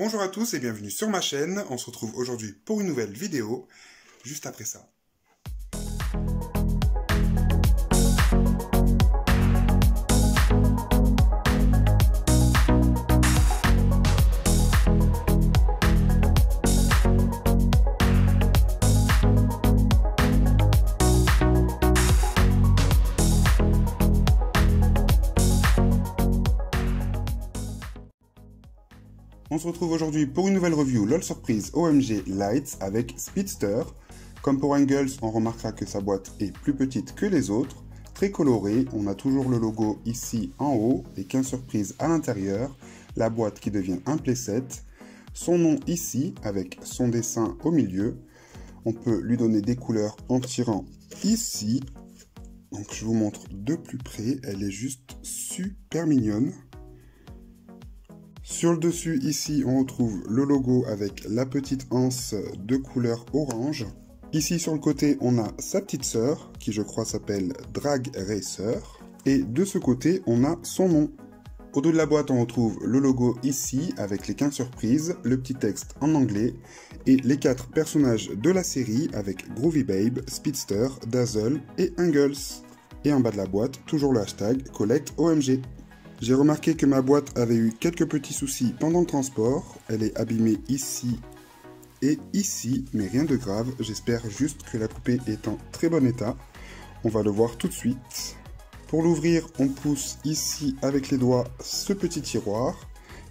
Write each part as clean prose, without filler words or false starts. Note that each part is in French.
Bonjour à tous et bienvenue sur ma chaîne. On se retrouve aujourd'hui pour une nouvelle vidéo, juste après ça. On se retrouve aujourd'hui pour une nouvelle review LOL Surprise OMG Lights avec Speedster. Comme pour Angles, on remarquera que sa boîte est plus petite que les autres, très colorée. On a toujours le logo ici en haut et 15 surprises à l'intérieur. La boîte qui devient un playset. Son nom ici avec son dessin au milieu. On peut lui donner des couleurs en tirant ici. Donc je vous montre de plus près, elle est juste super mignonne. Sur le dessus, ici, on retrouve le logo avec la petite anse de couleur orange. Ici, sur le côté, on a sa petite sœur, qui je crois s'appelle Drag Racer. Et de ce côté, on a son nom. Au dos de la boîte, on retrouve le logo ici, avec les 15 surprises, le petit texte en anglais, et les 4 personnages de la série, avec Groovy Babe, Speedster, Dazzle et Angles. Et en bas de la boîte, toujours le hashtag CollectOMG. J'ai remarqué que ma boîte avait eu quelques petits soucis pendant le transport. Elle est abîmée ici et ici, mais rien de grave. J'espère juste que la poupée est en très bon état. On va le voir tout de suite. Pour l'ouvrir, on pousse ici avec les doigts ce petit tiroir.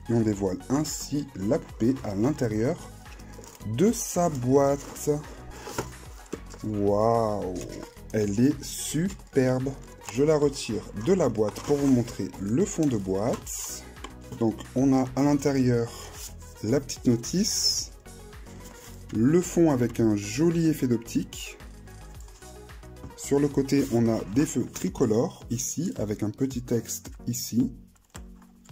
Et on dévoile ainsi la poupée à l'intérieur de sa boîte. Waouh! Elle est superbe! Je la retire de la boîte pour vous montrer le fond de boîte. Donc on a à l'intérieur la petite notice, le fond avec un joli effet d'optique. Sur le côté on a des feux tricolores ici avec un petit texte ici.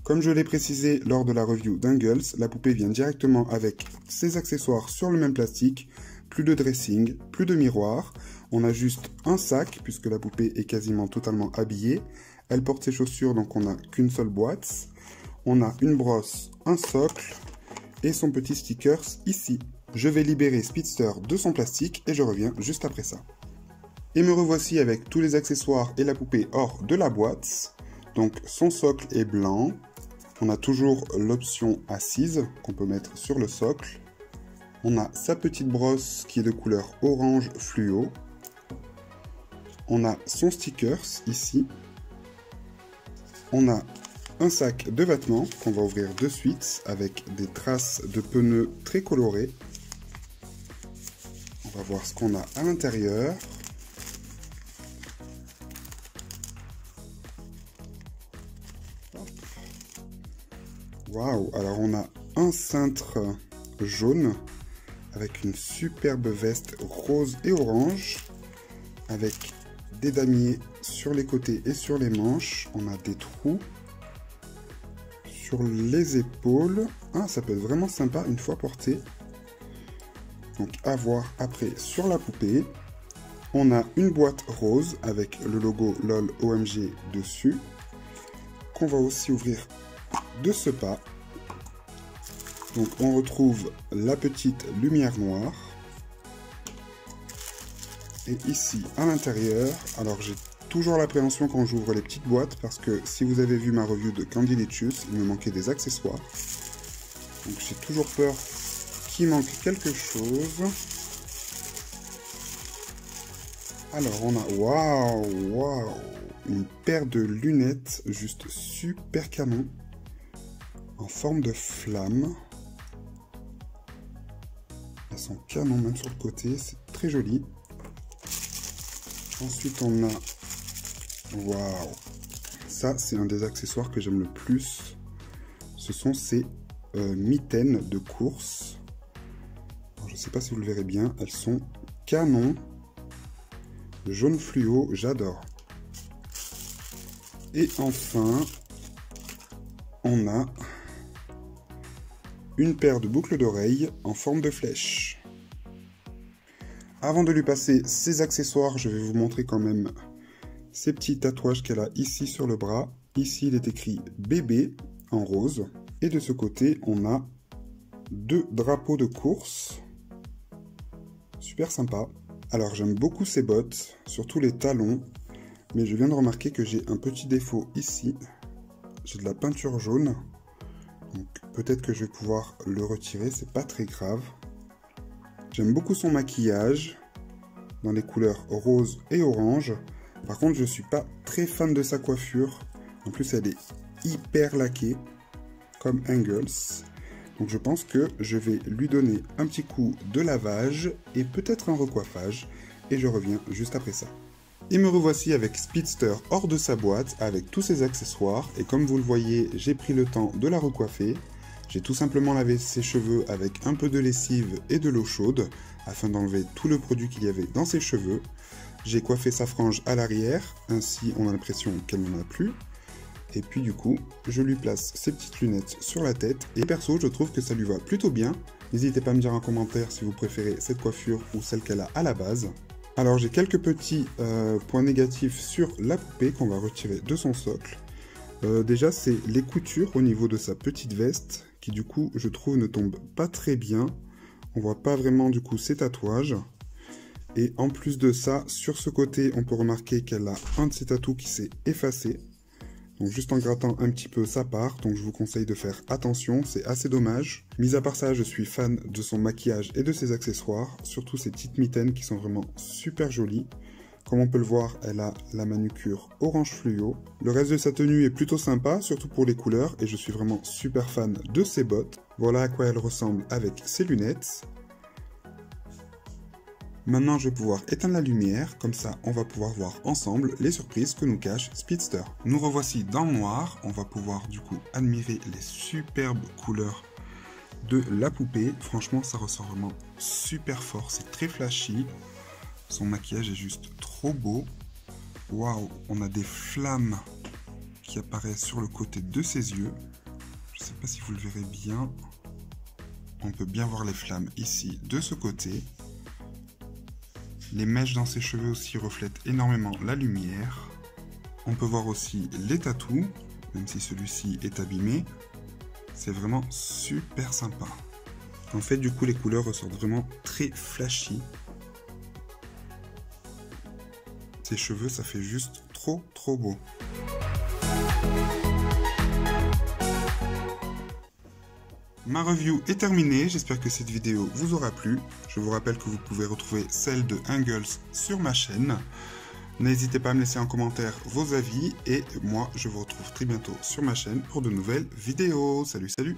Comme je l'ai précisé lors de la review d'Angles, la poupée vient directement avec ses accessoires sur le même plastique. Plus de dressing, plus de miroir. On a juste un sac, puisque la poupée est quasiment totalement habillée. Elle porte ses chaussures, donc on n'a qu'une seule boîte. On a une brosse, un socle et son petit stickers ici. Je vais libérer Speedster de son plastique et je reviens juste après ça. Et me revoici avec tous les accessoires et la poupée hors de la boîte. Donc son socle est blanc. On a toujours l'option assise qu'on peut mettre sur le socle. On a sa petite brosse qui est de couleur orange fluo. On a son stickers ici. On a un sac de vêtements qu'on va ouvrir de suite avec des traces de pneus très colorées. On va voir ce qu'on a à l'intérieur. Waouh! Alors on a un cintre jaune avec une superbe veste rose et orange, avec des damiers sur les côtés et sur les manches. On a des trous sur les épaules. Ah, ça peut être vraiment sympa une fois porté. Donc à voir après sur la poupée. On a une boîte rose avec le logo LOL OMG dessus, qu'on va aussi ouvrir de ce pas. Donc on retrouve la petite lumière noire. Et ici à l'intérieur, alors j'ai toujours l'appréhension quand j'ouvre les petites boîtes parce que si vous avez vu ma review de Candylicious, il me manquait des accessoires. Donc j'ai toujours peur qu'il manque quelque chose. Alors on a, waouh, une paire de lunettes juste super canon en forme de flamme. Elles sont canon même sur le côté, c'est très joli. Ensuite on a, waouh, ça c'est un des accessoires que j'aime le plus. Ce sont ces mitaines de course. Alors, je ne sais pas si vous le verrez bien, elles sont canon. Jaune fluo, j'adore. Et enfin, on a une paire de boucles d'oreilles en forme de flèche. Avant de lui passer ses accessoires, je vais vous montrer quand même ces petits tatouages qu'elle a ici sur le bras. Ici, il est écrit bébé en rose. Et de ce côté, on a 2 drapeaux de course. Super sympa. Alors j'aime beaucoup ces bottes, surtout les talons. Mais je viens de remarquer que j'ai un petit défaut ici. J'ai de la peinture jaune. Donc peut-être que je vais pouvoir le retirer, c'est pas très grave. J'aime beaucoup son maquillage, dans les couleurs rose et orange. Par contre, je suis pas très fan de sa coiffure. En plus, elle est hyper laquée, comme Angles. Donc je pense que je vais lui donner un petit coup de lavage et peut-être un recoiffage. Et je reviens juste après ça. Et me revoici avec Speedster hors de sa boîte, avec tous ses accessoires. Et comme vous le voyez, j'ai pris le temps de la recoiffer. J'ai tout simplement lavé ses cheveux avec un peu de lessive et de l'eau chaude, afin d'enlever tout le produit qu'il y avait dans ses cheveux. J'ai coiffé sa frange à l'arrière, ainsi on a l'impression qu'elle n'en a plus. Et puis du coup, je lui place ses petites lunettes sur la tête. Et perso, je trouve que ça lui va plutôt bien. N'hésitez pas à me dire en commentaire si vous préférez cette coiffure ou celle qu'elle a à la base. Alors j'ai quelques petits points négatifs sur la poupée qu'on va retirer de son socle. Déjà c'est les coutures au niveau de sa petite veste qui du coup je trouve ne tombent pas très bien. On voit pas vraiment du coup ses tatouages. Et en plus de ça, sur ce côté on peut remarquer qu'elle a un de ses tatous qui s'est effacé. Donc juste en grattant un petit peu ça part, donc je vous conseille de faire attention, c'est assez dommage. Mis à part ça, je suis fan de son maquillage et de ses accessoires, surtout ces petites mitaines qui sont vraiment super jolies. Comme on peut le voir, elle a la manucure orange fluo. Le reste de sa tenue est plutôt sympa, surtout pour les couleurs, et je suis vraiment super fan de ses bottes. Voilà à quoi elle ressemble avec ses lunettes. Maintenant, je vais pouvoir éteindre la lumière, comme ça on va pouvoir voir ensemble les surprises que nous cache Speedster. Nous revoici dans le noir, on va pouvoir du coup admirer les superbes couleurs de la poupée. Franchement, ça ressort vraiment super fort, c'est très flashy. Son maquillage est juste trop beau. Waouh, on a des flammes qui apparaissent sur le côté de ses yeux. Je ne sais pas si vous le verrez bien. On peut bien voir les flammes ici de ce côté. Les mèches dans ses cheveux aussi reflètent énormément la lumière. On peut voir aussi les tatous, même si celui-ci est abîmé. C'est vraiment super sympa. En fait, du coup, les couleurs ressortent vraiment très flashy. Ses cheveux, ça fait juste trop beau. Ma review est terminée, j'espère que cette vidéo vous aura plu. Je vous rappelle que vous pouvez retrouver celle de Angles sur ma chaîne. N'hésitez pas à me laisser en commentaire vos avis et moi je vous retrouve très bientôt sur ma chaîne pour de nouvelles vidéos. Salut, salut!